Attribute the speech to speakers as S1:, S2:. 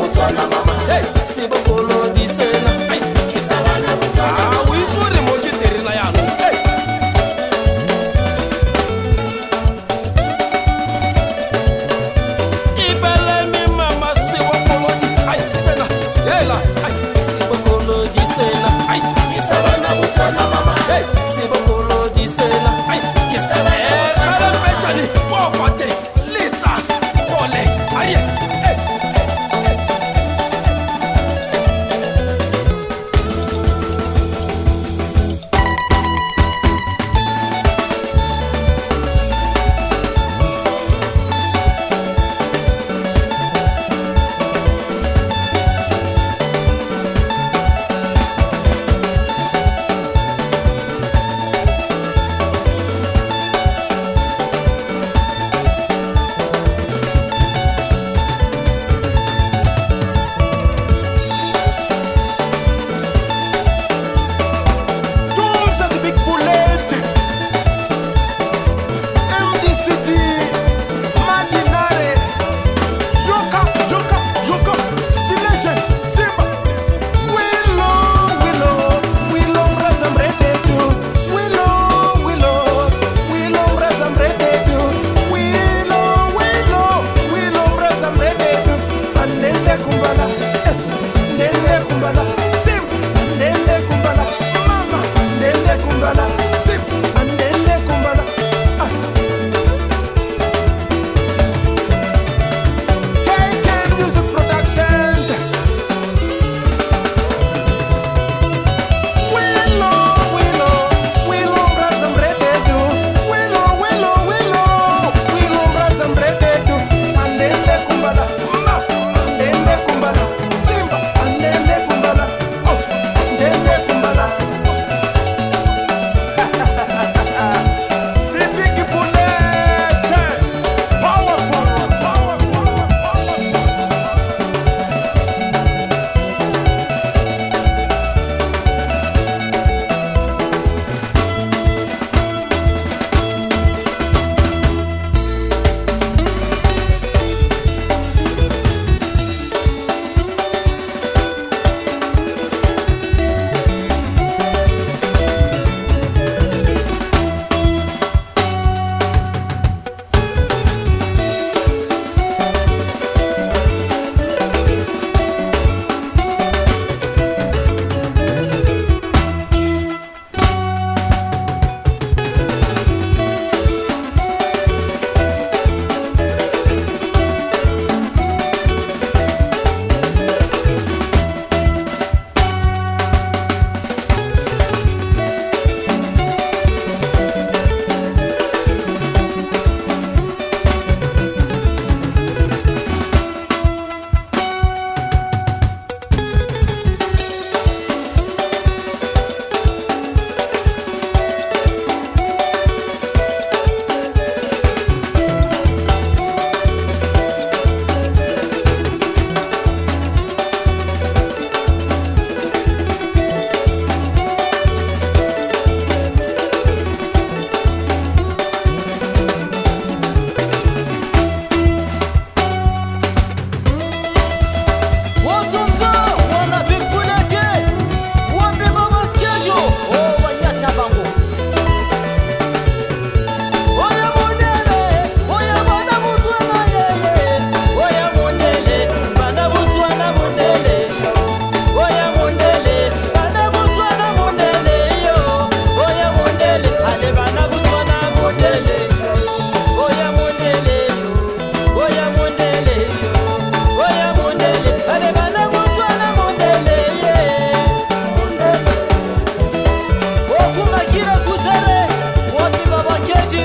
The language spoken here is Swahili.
S1: Motswana mama.
S2: Hey, Sebokolo di Sena. Ay,
S1: Kisabana Motswana.
S2: ah, we saw the monkey there na yano. Hey. Ibele mi mama Sebokolo di ay Sena. Hey la, ay Sebokolo di Sena. Ay,
S1: Kisabana Motswana mama.
S2: hey, Sebokolo di Sena. Ay,
S1: Kisabana
S2: kala Mpeechane, Mofate, Lisa, Kole, ay, hey. Tumza the big bullet, MDCD, Madinare, Yoka, Yoka, Yoka, the legend, Simba, Willow, Razam Rededu, Willow, Razam Rededu, Willow, Razam Rededu, and Nende Kumbala, Simba, Nende Kumbala, Mama, Nende Kumbala, Simba, and Nende Kumbala. KK Music Productions. Willow, Razam Rededu, Willow, Razam Rededu, and Nende Kumbala, Mama, Nende Kumbala, Simba, and Nende Kumbala, oh, Nende Kumbala. The big bullet, powerful. Keji